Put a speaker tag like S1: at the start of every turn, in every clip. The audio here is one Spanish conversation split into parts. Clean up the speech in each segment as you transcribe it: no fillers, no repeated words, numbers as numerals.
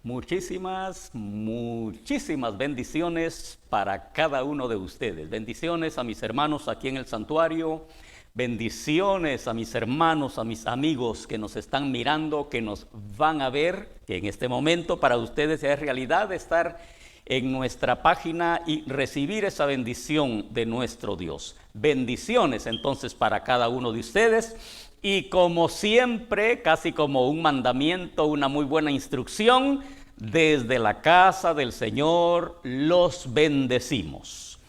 S1: Muchísimas bendiciones para cada uno de ustedes. Bendiciones a mis hermanos aquí en el santuario. Bendiciones a mis hermanos, a mis amigos que nos están mirando, que nos van a ver, que en este momento para ustedes es realidad estar en nuestra página y recibir esa bendición de nuestro Dios. Bendiciones entonces para cada uno de ustedes. Y como siempre, casi como un mandamiento, una muy buena instrucción, desde la casa del Señor los bendecimos.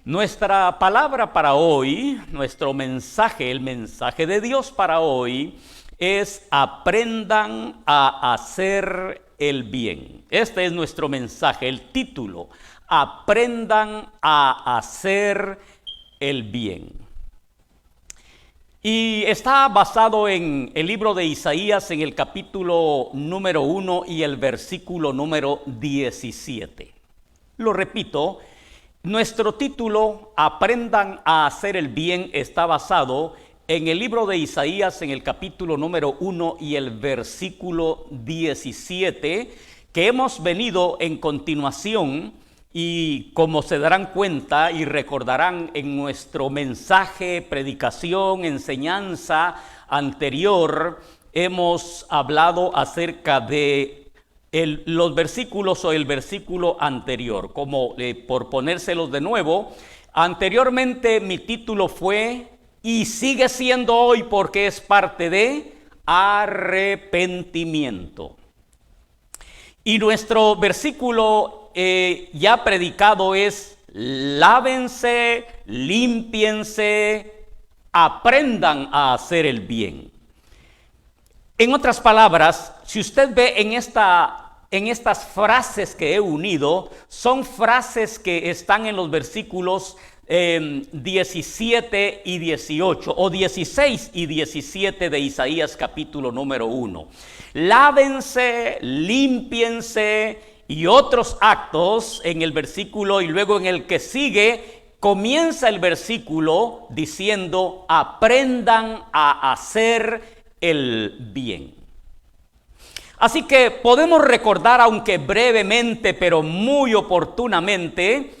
S1: Nuestra palabra para hoy, nuestro mensaje, el mensaje de Dios para hoy es: aprendan a hacer el bien. Este es nuestro mensaje, el título: aprendan a hacer el bien. Y está basado en el libro de Isaías, en el capítulo número 1 y el versículo número 17. Lo repito, nuestro título, aprendan a hacer el bien, está basado en el libro de Isaías, en el capítulo número 1 y el versículo 17, que hemos venido en continuación. Y como se darán cuenta y recordarán en nuestro mensaje, predicación, enseñanza anterior, hemos hablado acerca de los versículos o el versículo anterior. Como por ponérselos de nuevo, anteriormente mi título fue, y sigue siendo hoy porque es parte de, arrepentimiento. Y nuestro versículo ya predicado es: lávense, límpiense, aprendan a hacer el bien. En otras palabras, si usted ve en estas frases que he unido, son frases que están en los versículos 17 y 18 o 16 y 17 de Isaías capítulo número 1. Lávense, límpiense y otros actos en el versículo, y luego en el que sigue comienza el versículo diciendo: aprendan a hacer el bien. Así que podemos recordar, aunque brevemente pero muy oportunamente,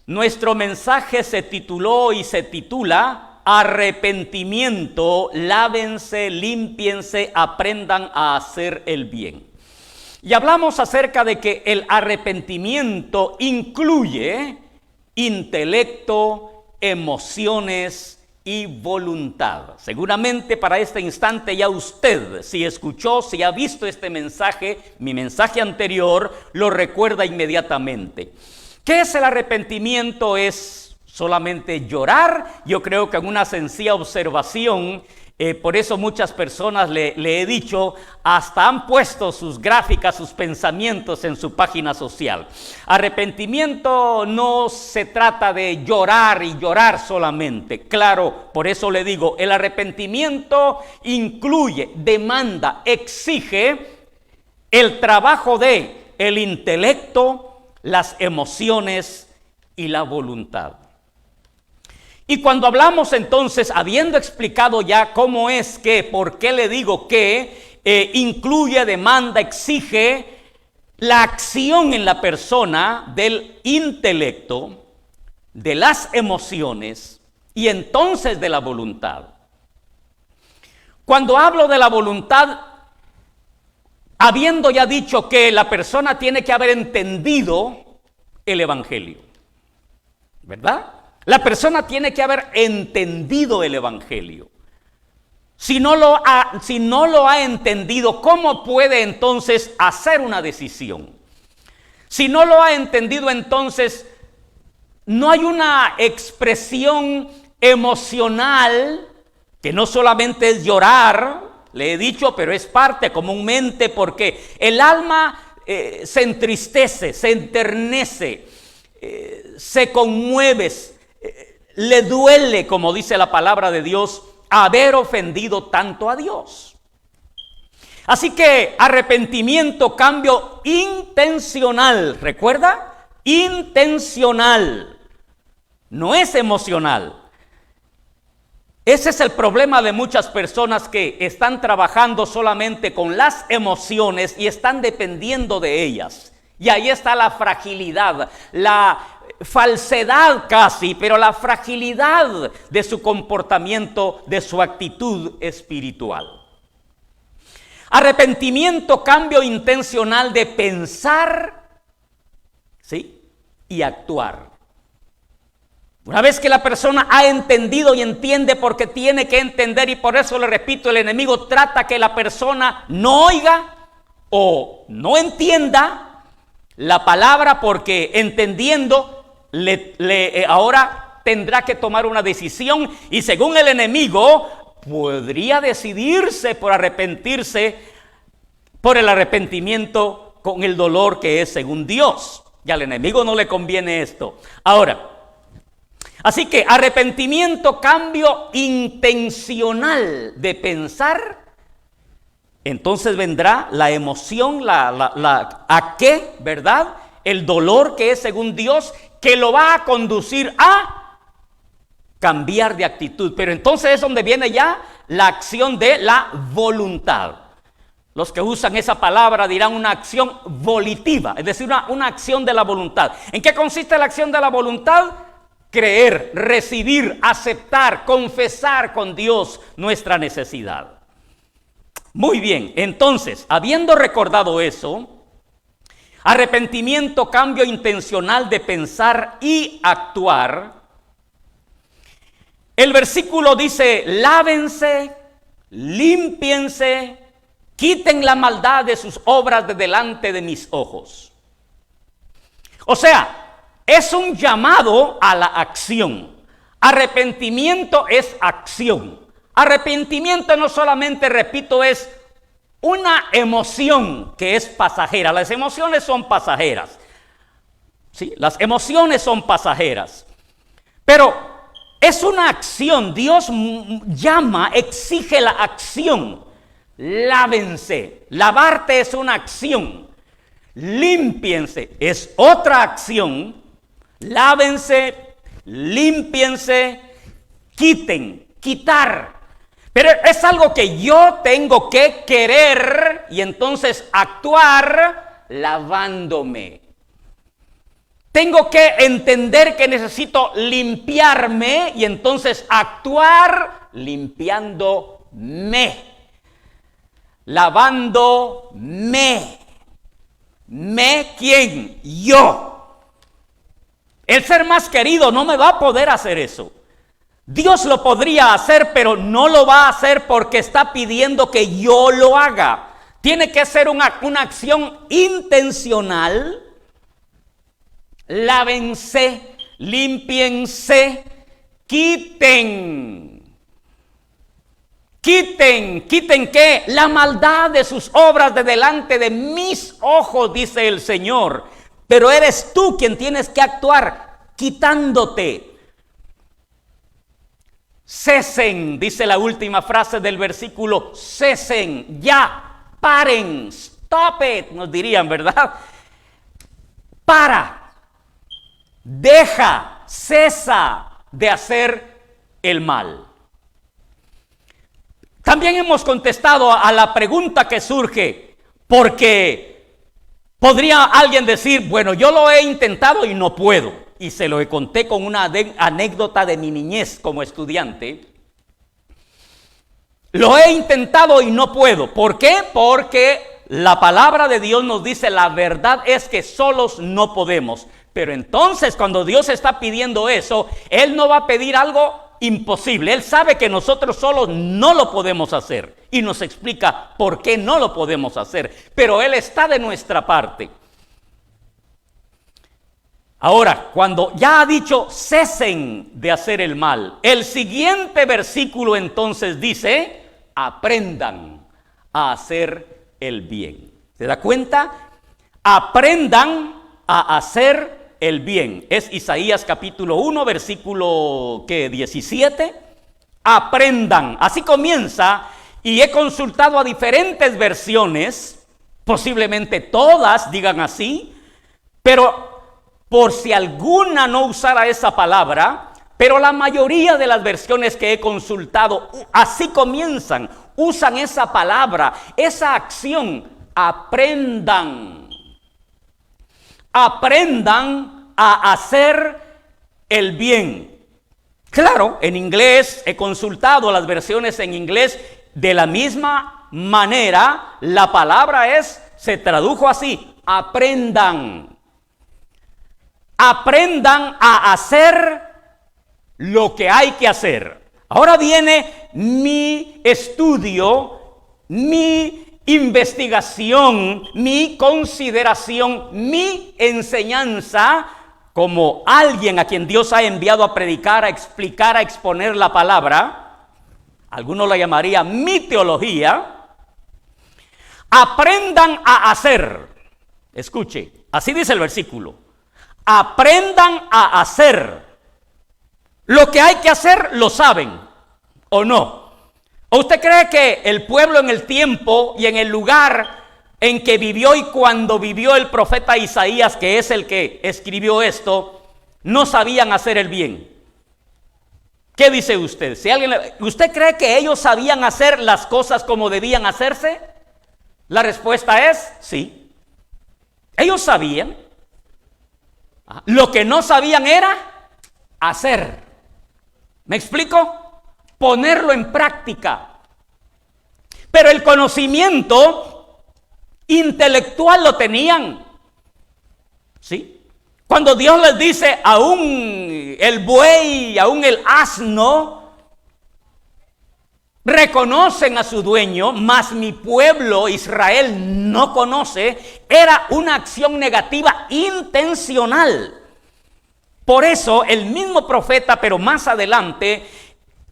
S1: nuestro mensaje se tituló y se titula: arrepentimiento, lávense, límpiense, aprendan a hacer el bien. Y hablamos acerca de que el arrepentimiento incluye intelecto, emociones y voluntad. Seguramente para este instante ya usted, si escuchó, si ha visto este mensaje, mi mensaje anterior, lo recuerda inmediatamente. ¿Qué es el arrepentimiento? ¿Es solamente llorar? Yo creo que en una sencilla observación, por eso muchas personas le he dicho, hasta han puesto sus gráficas, sus pensamientos en su página social. Arrepentimiento no se trata de llorar y llorar solamente. Claro, por eso le digo, el arrepentimiento incluye, demanda, exige el trabajo de el intelecto, las emociones y la voluntad. Y cuando hablamos entonces, habiendo explicado ya cómo es que, por qué le digo que incluye, demanda, exige la acción en la persona del intelecto, de las emociones y entonces de la voluntad. Cuando hablo de la voluntad, habiendo ya dicho que la persona tiene que haber entendido el evangelio, ¿verdad? La persona tiene que haber entendido el evangelio. Si no lo ha entendido, ¿cómo puede entonces hacer una decisión? Si no lo ha entendido, entonces no hay una expresión emocional, que no solamente es llorar, le he dicho, pero es parte comúnmente, porque el alma se entristece, se enternece, se conmueve, le duele, como dice la palabra de Dios, haber ofendido tanto a Dios. Así que arrepentimiento, cambio intencional, ¿recuerda? Intencional, no es emocional. Ese es el problema de muchas personas que están trabajando solamente con las emociones y están dependiendo de ellas. Y ahí está la fragilidad, la falsedad casi, pero la fragilidad de su comportamiento, de su actitud espiritual. Arrepentimiento, cambio intencional de pensar, ¿sí?, y actuar. Una vez que la persona ha entendido y entiende, porque tiene que entender, y por eso le repito, el enemigo trata que la persona no oiga o no entienda la palabra, porque entendiendo ahora tendrá que tomar una decisión, y según el enemigo podría decidirse por arrepentirse, por el arrepentimiento con el dolor que es según Dios. Y al enemigo no le conviene esto. Ahora, así que arrepentimiento, cambio intencional de pensar. Entonces vendrá la emoción, ¿a qué? ¿Verdad? El dolor que es según Dios, que lo va a conducir a cambiar de actitud. Pero entonces es donde viene ya la acción de la voluntad. Los que usan esa palabra dirán una acción volitiva, es decir, una acción de la voluntad. ¿En qué consiste la acción de la voluntad? Creer, recibir, aceptar, confesar con Dios nuestra necesidad. Muy bien, entonces, habiendo recordado eso, arrepentimiento, cambio intencional de pensar y actuar, el versículo dice: lávense, límpiense, quiten la maldad de sus obras de delante de mis ojos. O sea, es un llamado a la acción. Arrepentimiento es acción. Arrepentimiento no solamente, repito, es una emoción que es pasajera. Las emociones son pasajeras. Sí, las emociones son pasajeras. Pero es una acción. Dios llama, exige la acción. Lávense. Lavarte es una acción. Límpiense es otra acción. Lávense, límpiense, quiten, quitar. Pero es algo que yo tengo que querer y entonces actuar lavándome. Tengo que entender que necesito limpiarme y entonces actuar limpiándome. Lavándome. ¿Quién? Yo. El ser más querido no me va a poder hacer eso. Dios lo podría hacer, pero no lo va a hacer porque está pidiendo que yo lo haga. Tiene que ser una acción intencional. Lávense, límpiense, quiten. ¿Quiten qué? La maldad de sus obras de delante de mis ojos, dice el Señor. Pero eres tú quien tienes que actuar quitándote. Cesen, dice la última frase del versículo, cesen, ya, paren, stop it, nos dirían, ¿verdad? Para, deja, cesa de hacer el mal. También hemos contestado a la pregunta que surge, porque podría alguien decir, bueno, yo lo he intentado y no puedo. Y se lo conté con una anécdota de mi niñez como estudiante. Lo he intentado y no puedo. ¿Por qué? Porque la palabra de Dios nos dice, la verdad es que solos no podemos. Pero entonces cuando Dios está pidiendo eso, Él no va a pedir algo imposible. Él sabe que nosotros solos no lo podemos hacer. Y nos explica por qué no lo podemos hacer. Pero Él está de nuestra parte. Ahora, cuando ya ha dicho cesen de hacer el mal, el siguiente versículo entonces dice, aprendan a hacer el bien. ¿Se da cuenta? Aprendan a hacer el bien. Es Isaías capítulo 1, versículo 17. Aprendan. Así comienza, y he consultado a diferentes versiones, posiblemente todas digan así, pero por si alguna no usara esa palabra, Pero la mayoría de las versiones que he consultado, así comienzan, usan esa palabra, esa acción, aprendan. Aprendan a hacer el bien. Claro, en inglés he consultado las versiones en inglés, de la misma manera, la palabra se tradujo así, aprendan. Aprendan a hacer lo que hay que hacer. Ahora viene mi estudio, mi investigación, mi consideración, mi enseñanza como alguien a quien Dios ha enviado a predicar, a explicar, a exponer la palabra. Algunos la llamarían mi teología. Aprendan a hacer. Escuche, así dice el versículo. Aprendan a hacer. Lo que hay que hacer lo saben, ¿o no? ¿O usted cree que el pueblo en el tiempo y en el lugar en que vivió y cuando vivió el profeta Isaías, que es el que escribió esto, no sabían hacer el bien? ¿Qué dice usted? ¿Usted cree que ellos sabían hacer las cosas como debían hacerse? La respuesta es sí. Ellos sabían. Lo que no sabían era hacer. ¿Me explico? Ponerlo en práctica. Pero el conocimiento intelectual lo tenían. ¿Sí? Cuando Dios les dice, aún el buey, aún el asno, reconocen a su dueño, mas mi pueblo Israel no conoce, era una acción negativa intencional. Por eso el mismo profeta, pero más adelante,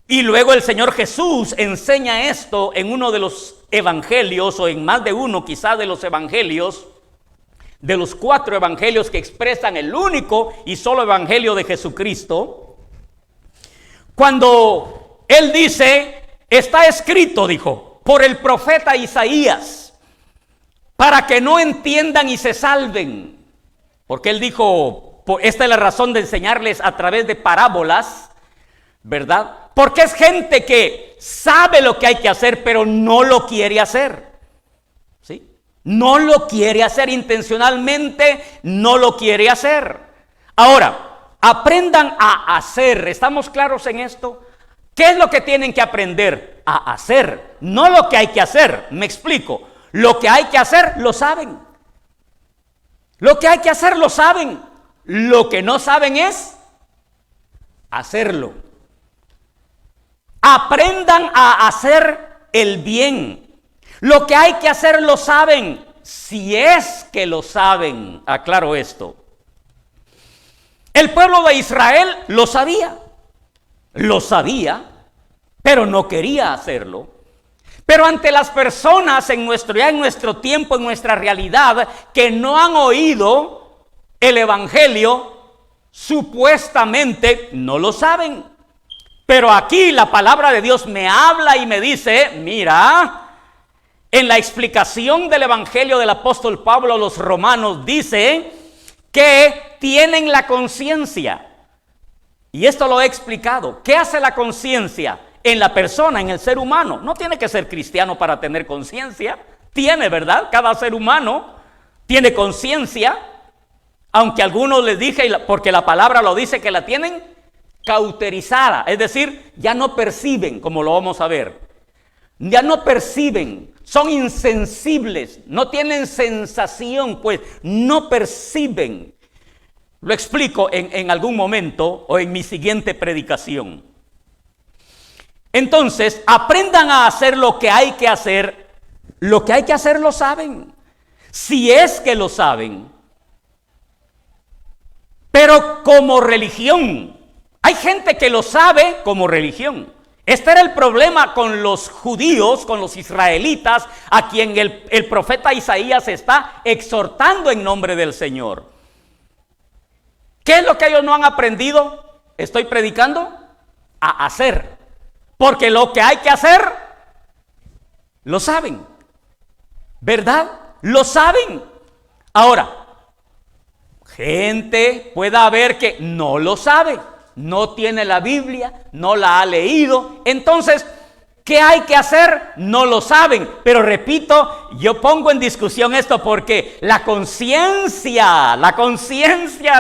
S1: y luego el Señor Jesús enseña esto en uno de los evangelios, o en más de uno quizá de los evangelios, de los 4 evangelios que expresan el único y solo evangelio de Jesucristo. Cuando Él dice, está escrito, dijo, por el profeta Isaías, para que no entiendan y se salven. Porque Él dijo, esta es la razón de enseñarles a través de parábolas, ¿verdad? Porque es gente que sabe lo que hay que hacer, pero no lo quiere hacer. ¿Sí? No lo quiere hacer intencionalmente, no lo quiere hacer. Ahora, aprendan a hacer. ¿Estamos claros en esto? ¿Qué es lo que tienen que aprender? A hacer, no lo que hay que hacer. Me explico. Lo que hay que hacer, lo saben. Lo que hay que hacer, lo saben. Lo que no saben es hacerlo. Aprendan a hacer el bien. Lo que hay que hacer lo saben, si es que lo saben. Aclaro esto. El pueblo de Israel lo sabía, pero no quería hacerlo. Pero ante las personas en nuestro tiempo, en nuestra realidad, que no han oído el evangelio, supuestamente no lo saben. Pero aquí la palabra de Dios me habla y me dice, mira, en la explicación del evangelio del apóstol Pablo a los romanos dice que tienen la conciencia. Y esto lo he explicado. ¿Qué hace la conciencia en la persona, en el ser humano? No tiene que ser cristiano para tener conciencia. Tiene, ¿verdad? Cada ser humano tiene conciencia. Aunque algunos les dije, porque la palabra lo dice, que la tienen cauterizada. Es decir, ya no perciben, como lo vamos a ver. Ya no perciben. Son insensibles. No tienen sensación, pues no perciben. Lo explico en algún momento o en mi siguiente predicación. Entonces, aprendan a hacer lo que hay que hacer. Lo que hay que hacer lo saben. Si es que lo saben. Pero como religión. Hay gente que lo sabe como religión. Este era el problema con los judíos, con los israelitas, a quien el profeta Isaías está exhortando en nombre del Señor. ¿Qué es lo que ellos no han aprendido? Estoy predicando a hacer. Porque lo que hay que hacer, lo saben. ¿Verdad? Lo saben. Ahora, gente puede haber que no lo sabe. no tiene la Biblia, no la ha leído. Entonces, ¿qué hay que hacer? No lo saben. Pero repito, yo pongo en discusión esto porque la conciencia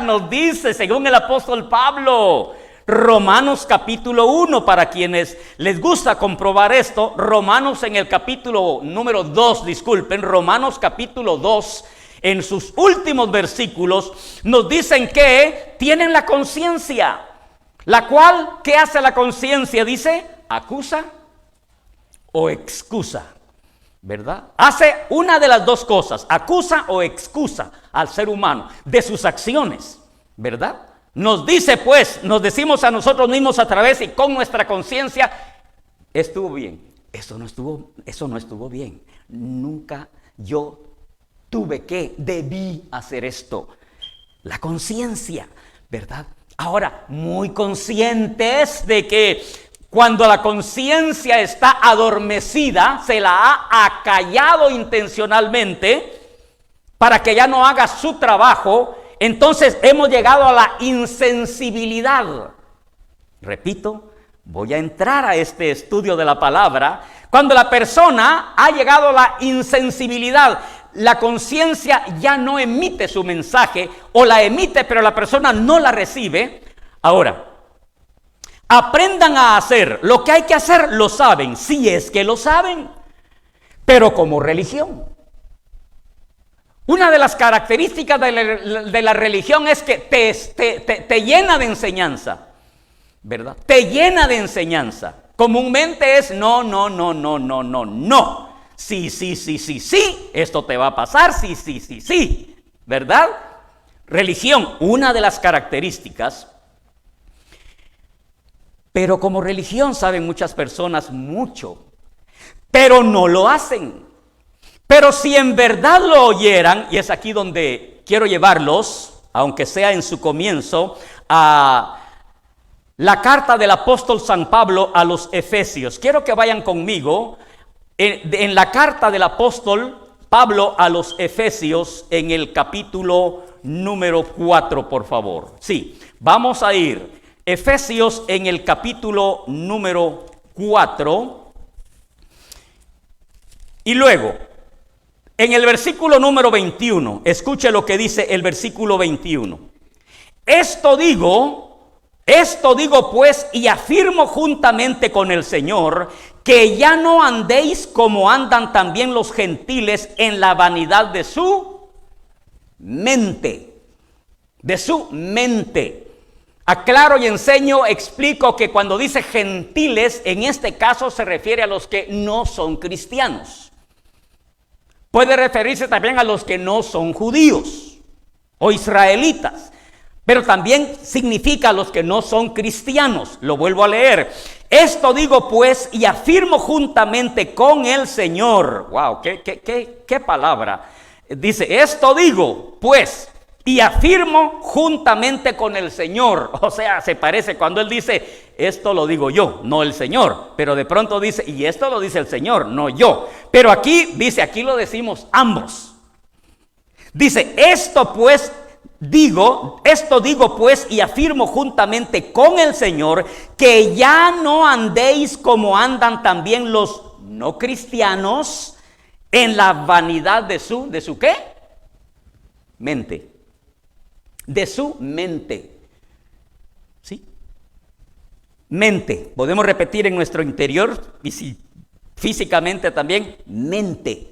S1: nos dice, según el apóstol Pablo, Romanos capítulo 1, para quienes les gusta comprobar esto, Romanos en el capítulo número 2, Romanos capítulo 2, en sus últimos versículos, nos dicen que tienen la conciencia, la cual, ¿qué hace la conciencia? Dice, acusa o excusa, ¿verdad? Hace una de las dos cosas, acusa o excusa al ser humano de sus acciones, ¿verdad? Nos dice pues, nos decimos a nosotros mismos a través y con nuestra conciencia, estuvo bien, eso no estuvo bien, nunca yo debí hacer esto. La conciencia, ¿verdad? Ahora, muy conscientes de que cuando la conciencia está adormecida, se la ha acallado intencionalmente para que ya no haga su trabajo. Entonces hemos llegado a la insensibilidad. Repito, voy a entrar a este estudio de la palabra. Cuando la persona ha llegado a la insensibilidad, la conciencia ya no emite su mensaje, o la emite pero la persona no la recibe. Ahora, aprendan a hacer lo que hay que hacer, lo saben, si es que lo saben, pero como religión. Una de las características de la religión es que te llena de enseñanza, ¿verdad? Te llena de enseñanza. Comúnmente es no. Sí, esto te va a pasar, sí, ¿verdad? Religión, una de las características. Pero como religión saben muchas personas mucho, pero no lo hacen. Pero si en verdad lo oyeran, y es aquí donde quiero llevarlos, aunque sea en su comienzo, a la carta del apóstol San Pablo a los Efesios. Quiero que vayan conmigo en la carta del apóstol Pablo a los Efesios en el capítulo número 4, por favor. Sí, vamos a ir. Efesios en el capítulo número 4. Y luego, en el versículo número 21, escuche lo que dice el versículo 21. Esto digo pues y afirmo juntamente con el Señor, que ya no andéis como andan también los gentiles en la vanidad de su mente. De su mente. Aclaro y enseño, explico que cuando dice gentiles, en este caso se refiere a los que no son cristianos. Puede referirse también a los que no son judíos o israelitas, pero también significa a los que no son cristianos. Lo vuelvo a leer. Esto digo pues y afirmo juntamente con el Señor. Wow, qué palabra. Dice, esto digo pues y afirmo juntamente con el Señor. O sea, se parece cuando él dice, esto lo digo yo, no el Señor. Pero de pronto dice, y esto lo dice el Señor, no yo. Pero aquí dice, aquí lo decimos ambos. Dice, esto digo pues y afirmo juntamente con el Señor, que ya no andéis como andan también los no cristianos en la vanidad ¿de su qué? Mente. De su mente. ¿Sí? Mente. Podemos repetir en nuestro interior y si físicamente también, mente.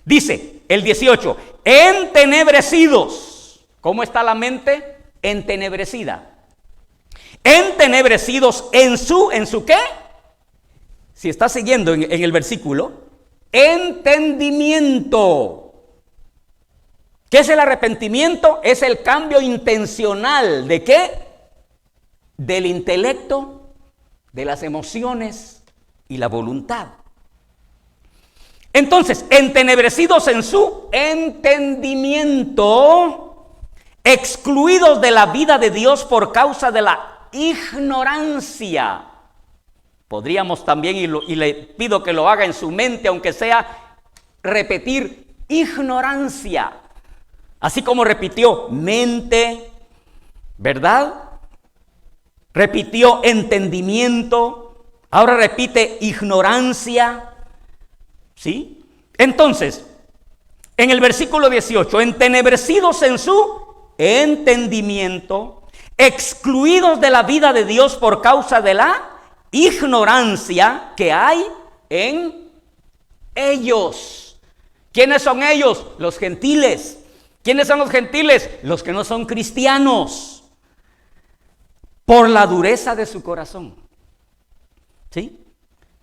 S1: Dice el 18, entenebrecidos. ¿Cómo está la mente? Entenebrecida. Entenebrecidos en su ¿qué? Si está siguiendo en el versículo, entendimiento. ¿Qué es el arrepentimiento? Es el cambio intencional. ¿De qué? Del intelecto, de las emociones y la voluntad. Entonces, entenebrecidos en su entendimiento, excluidos de la vida de Dios por causa de la ignorancia. Podríamos también, y le pido que lo haga en su mente, aunque sea repetir ignorancia. Así como repitió mente, ¿verdad? repitió entendimiento, ahora repite ignorancia, ¿sí? Entonces, en el versículo 18, entenebrecidos en su entendimiento, excluidos de la vida de Dios por causa de la ignorancia que hay en ellos. ¿Quiénes son ellos? Los gentiles. ¿Quiénes son los gentiles? Los que no son cristianos. Por la dureza de su corazón. ¿Sí?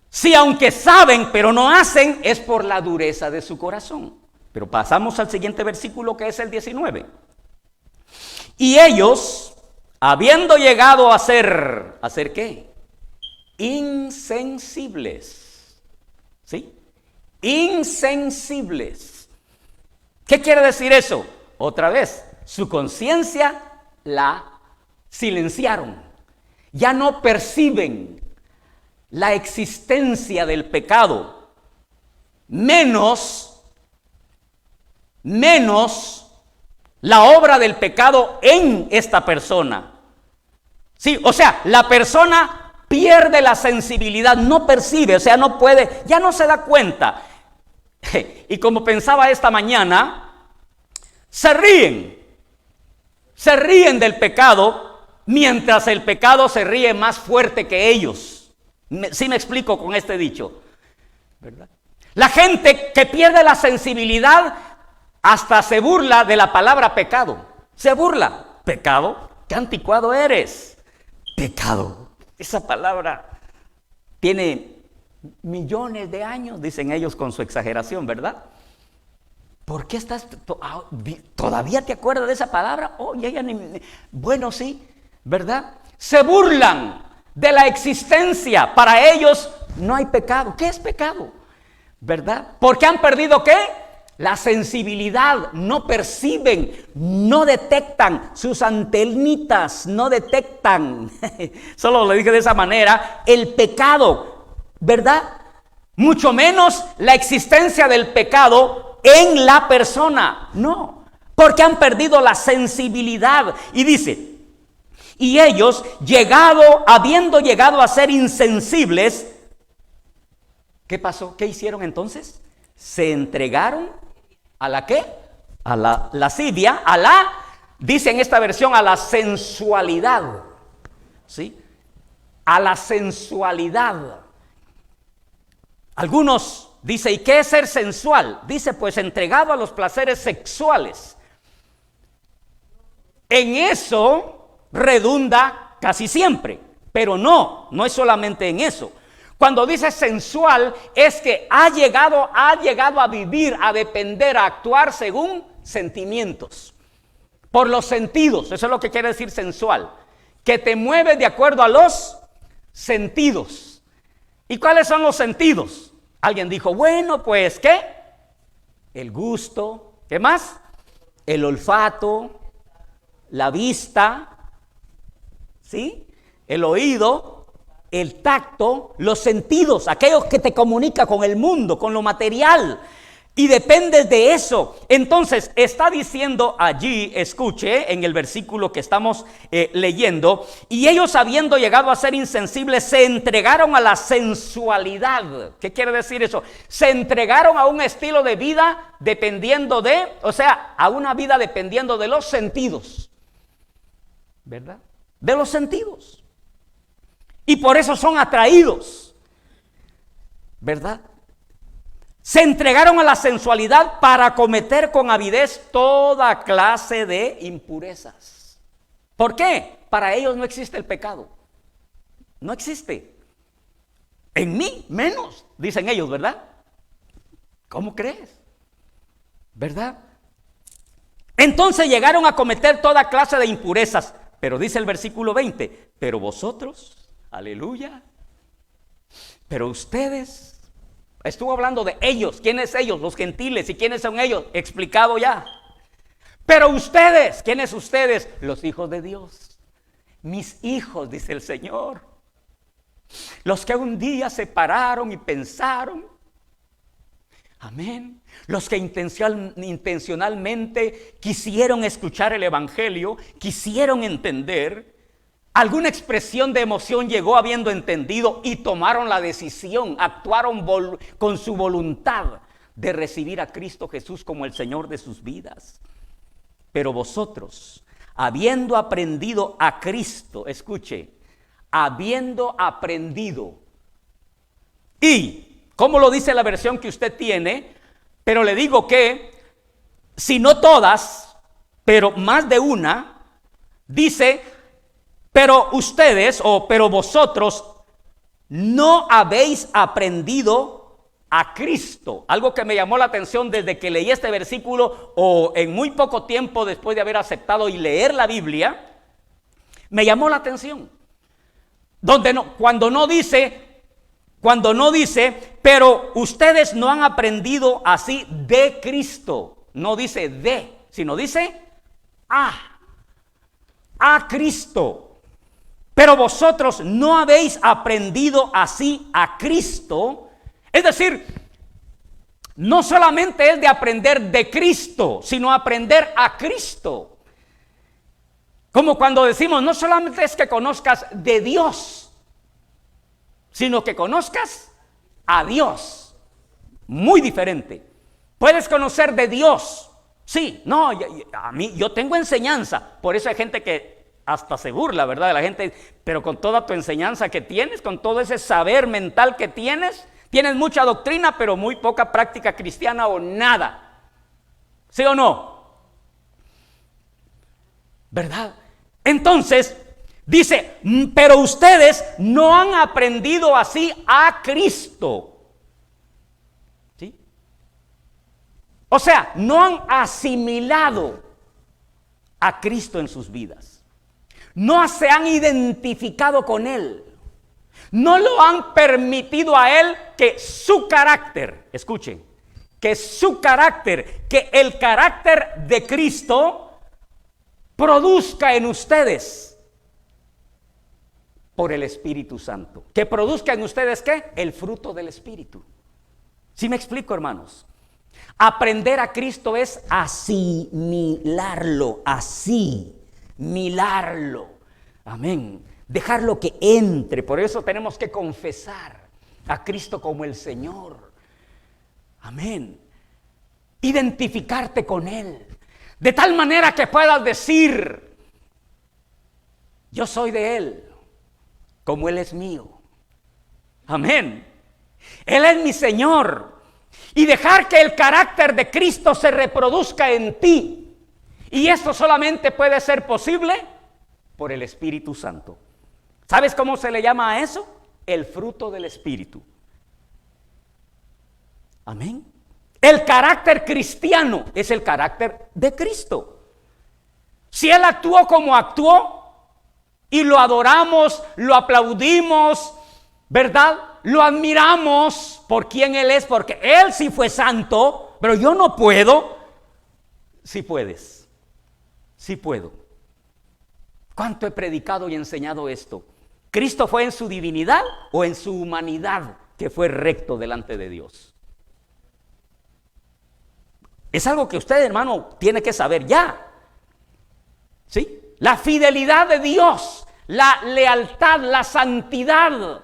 S1: Sí, aunque saben, pero no hacen, es por la dureza de su corazón. Pero pasamos al siguiente versículo, que es el 19. Y ellos, habiendo llegado a ser, ¿hacer qué? Insensibles. ¿Sí? Insensibles. ¿Qué quiere decir eso? Otra vez, su conciencia la silenciaron. Ya no perciben la existencia del pecado, menos la obra del pecado en esta persona. Sí, o sea, la persona pierde la sensibilidad, no percibe, o sea, no puede, ya no se da cuenta. Y como pensaba esta mañana, se ríen del pecado, mientras el pecado se ríe más fuerte que ellos. ¿Sí me explico con este dicho? ¿Verdad? La gente que pierde la sensibilidad hasta se burla de la palabra pecado. Se burla. ¿Pecado? ¿Qué anticuado eres? Pecado. Esa palabra tiene millones de años, dicen ellos con su exageración, ¿verdad? ¿Por qué estás todavía te acuerdas de esa palabra? Bueno, sí, ¿verdad? Se burlan de la existencia. Para ellos no hay pecado. ¿Qué es pecado? ¿Verdad? Porque han perdido ¿qué? La sensibilidad. No perciben, no detectan, sus antenitas no detectan. Solo le dije de esa manera, el pecado, ¿verdad? Mucho menos la existencia del pecado en la persona. No, porque han perdido la sensibilidad. Y dice, y ellos, habiendo llegado a ser insensibles, ¿qué pasó? ¿Qué hicieron entonces? Se entregaron a la ¿qué? A la lascivia, dice en esta versión, a la sensualidad. ¿Sí? A la sensualidad. Algunos dicen, ¿y qué es ser sensual? Dice, pues entregado a los placeres sexuales. En eso redunda casi siempre, pero no es solamente en eso. Cuando dice sensual, es que ha llegado a vivir, a depender, a actuar según sentimientos, por los sentidos. Eso es lo que quiere decir sensual, que te mueves de acuerdo a los sentidos. ¿Y cuáles son los sentidos? Alguien dijo, bueno, pues, ¿qué? El gusto, ¿qué más? El olfato, la vista, ¿sí? El oído, el tacto, los sentidos, aquellos que te comunican con el mundo, con lo material, y dependes de eso. Entonces está diciendo allí, escuche, en el versículo que estamos leyendo, y ellos habiendo llegado a ser insensibles, se entregaron a la sensualidad. ¿Qué quiere decir eso? Se entregaron a un estilo de vida dependiendo a una vida dependiendo de los sentidos, ¿verdad? De los sentidos. Y por eso son atraídos, ¿verdad? Se entregaron a la sensualidad para cometer con avidez toda clase de impurezas. ¿Por qué? Para ellos no existe el pecado. No existe. En mí menos, dicen ellos, ¿verdad? ¿Cómo crees? ¿Verdad? Entonces llegaron a cometer toda clase de impurezas. Pero dice el versículo 20, pero vosotros, aleluya, pero ustedes, estuvo hablando de ellos. ¿Quiénes ellos? Los gentiles. ¿Y quiénes son ellos? Explicado ya. Pero ustedes, ¿quiénes ustedes? Los hijos de Dios. Mis hijos, dice el Señor. Los que un día se pararon y pensaron. Amén. Los que intencionalmente quisieron escuchar el evangelio, quisieron entender. alguna expresión de emoción llegó habiendo entendido y tomaron la decisión, actuaron con su voluntad de recibir a Cristo Jesús como el Señor de sus vidas. Pero vosotros, habiendo aprendido a Cristo, escuche, habiendo aprendido, y, ¿cómo lo dice la versión que usted tiene? Pero le digo que, si no todas, pero más de una, dice, pero ustedes, pero vosotros, no habéis aprendido a Cristo. Algo que me llamó la atención desde que leí este versículo, o en muy poco tiempo después de haber aceptado y leer la Biblia, me llamó la atención. Cuando no dice, pero ustedes no han aprendido así de Cristo. No dice de, sino dice a Cristo. Pero vosotros no habéis aprendido así a Cristo. Es decir, no solamente es de aprender de Cristo, sino aprender a Cristo. Como cuando decimos, no solamente es que conozcas de Dios, sino que conozcas a Dios. Muy diferente. Puedes conocer de Dios. Sí, no, yo tengo enseñanza. Por eso hay gente que hasta se burla, ¿verdad? De la gente, pero con toda tu enseñanza que tienes, con todo ese saber mental que tienes mucha doctrina, pero muy poca práctica cristiana o nada. ¿Sí o no? ¿Verdad? Entonces, dice, pero ustedes no han aprendido así a Cristo. ¿Sí? O sea, no han asimilado a Cristo en sus vidas. No se han identificado con Él. No lo han permitido a Él que su carácter, escuchen, que el carácter de Cristo produzca en ustedes por el Espíritu Santo. Que produzca en ustedes, ¿qué? El fruto del Espíritu. ¿Sí me explico, hermanos? Aprender a Cristo es asimilarlo, amén. Dejarlo que entre. Por eso tenemos que confesar a Cristo como el Señor. Amén. Identificarte con Él. De tal manera que puedas decir, yo soy de Él, como Él es mío. Amén. Él es mi Señor. Y dejar que el carácter de Cristo se reproduzca en ti. Y esto solamente puede ser posible por el Espíritu Santo. ¿Sabes cómo se le llama a eso? El fruto del Espíritu. Amén. El carácter cristiano es el carácter de Cristo. Si Él actuó como actuó y lo adoramos, lo aplaudimos, ¿verdad? Lo admiramos por quien Él es, porque Él sí fue santo, pero yo no puedo. Sí puedes, sí puedo. ¿Cuánto he predicado y enseñado esto? ¿Cristo fue en su divinidad o en su humanidad que fue recto delante de Dios? Es algo que usted, hermano, tiene que saber ya. ¿Sí? La fidelidad de Dios, la lealtad, la santidad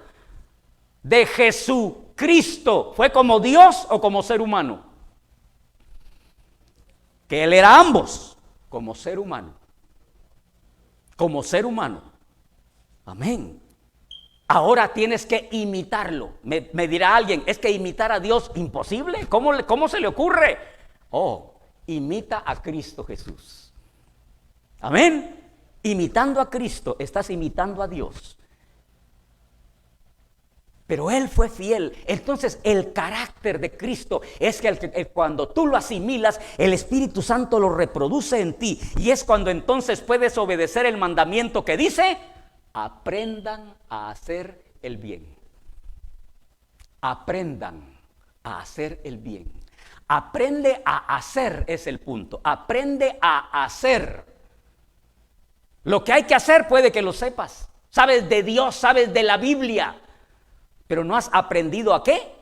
S1: de Jesucristo, ¿fue como Dios o como ser humano? Que Él era ambos, como ser humano. Como ser humano. Amén. Ahora tienes que imitarlo. Me dirá alguien, es que imitar a Dios, imposible. ¿Cómo se le ocurre? Oh, imita a Cristo Jesús. Amén. Imitando a Cristo, estás imitando a Dios. Pero Él fue fiel. Entonces el carácter de Cristo es que cuando tú lo asimilas, el Espíritu Santo lo reproduce en ti. Y es cuando entonces puedes obedecer el mandamiento que dice: aprendan a hacer el bien. Aprendan a hacer el bien. Aprende a hacer es el punto. Aprende a hacer. Lo que hay que hacer puede que lo sepas. Sabes de Dios, sabes de la Biblia. Pero no has aprendido ¿a qué?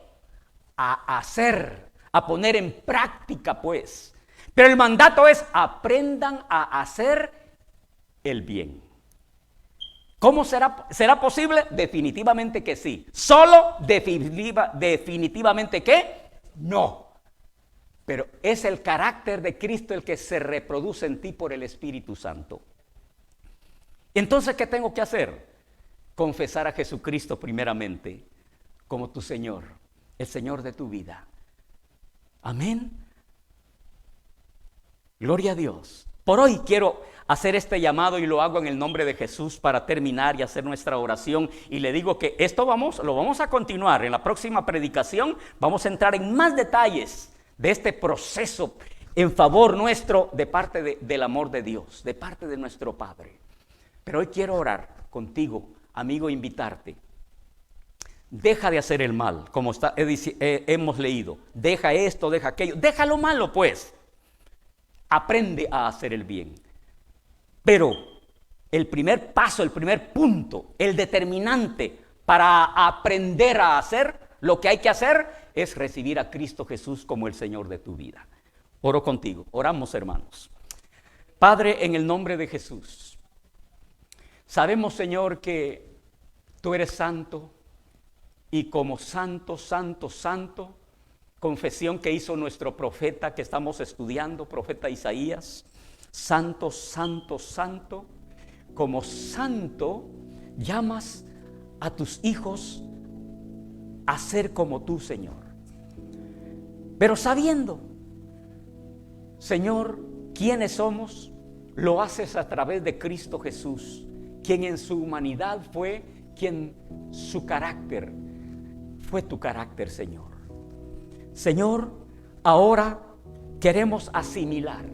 S1: A hacer, a poner en práctica, pues. Pero el mandato es: aprendan a hacer el bien. ¿Cómo será? ¿Será posible? Definitivamente que sí. ¿Solo? Definitivamente que no. Pero es el carácter de Cristo el que se reproduce en ti por el Espíritu Santo. Entonces, ¿qué tengo que hacer? Confesar a Jesucristo primeramente como tu Señor, el Señor de tu vida. Amén. Gloria a Dios. Por hoy quiero hacer este llamado y lo hago en el nombre de Jesús para terminar y hacer nuestra oración. Y le digo que esto lo vamos a continuar. En la próxima predicación vamos a entrar en más detalles de este proceso en favor nuestro de parte del amor de Dios, de parte de nuestro Padre. Pero hoy quiero orar contigo, amigo, invitarte. Deja de hacer el mal, como hemos leído. Deja esto, deja aquello. Deja lo malo, pues. Aprende a hacer el bien. Pero el primer paso, el primer punto, el determinante para aprender a hacer lo que hay que hacer es recibir a Cristo Jesús como el Señor de tu vida. Oro contigo. Oramos, hermanos. Padre, en el nombre de Jesús, sabemos, Señor, que tú eres santo y como santo, santo, santo, confesión que hizo nuestro profeta que estamos estudiando, profeta Isaías, santo, santo, santo, como santo llamas a tus hijos a ser como tú, Señor. Pero sabiendo, Señor, quiénes somos, lo haces a través de Cristo Jesús, quien en su humanidad fue, quien su carácter fue tu carácter, Señor. Señor, ahora queremos asimilar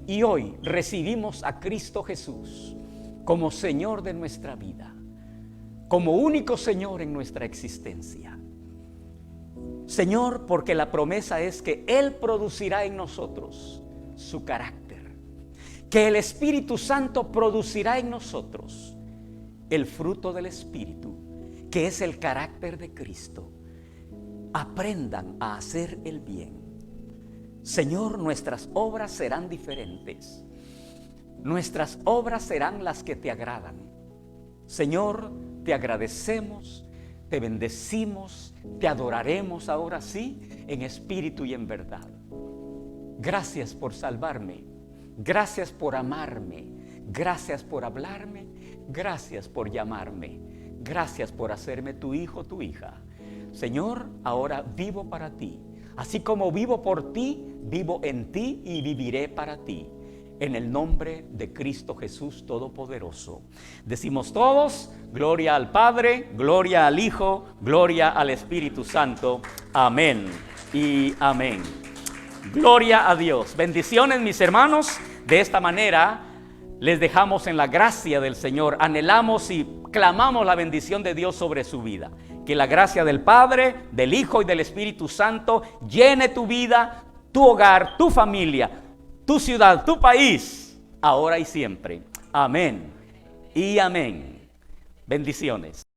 S1: y hoy recibimos a Cristo Jesús como Señor de nuestra vida, como único Señor en nuestra existencia. Señor, porque la promesa es que Él producirá en nosotros su carácter, que el Espíritu Santo producirá en nosotros el fruto del Espíritu, que es el carácter de Cristo. Aprendan a hacer el bien. Señor, nuestras obras serán diferentes. Nuestras obras serán las que te agradan. Señor, te agradecemos, te bendecimos, te adoraremos ahora sí, en espíritu y en verdad. Gracias por salvarme. Gracias por amarme. Gracias por hablarme. Gracias por llamarme. Gracias por hacerme tu hijo, tu hija. Señor, ahora vivo para ti. Así como vivo por ti, vivo en ti y viviré para ti. En el nombre de Cristo Jesús Todopoderoso. Decimos todos, gloria al Padre, gloria al Hijo, gloria al Espíritu Santo. Amén y amén. Gloria a Dios. Bendiciones, mis hermanos. De esta manera les dejamos en la gracia del Señor. Anhelamos y clamamos la bendición de Dios sobre su vida. Que la gracia del Padre, del Hijo y del Espíritu Santo llene tu vida, tu hogar, tu familia, tu ciudad, tu país, ahora y siempre. Amén y amén. Bendiciones.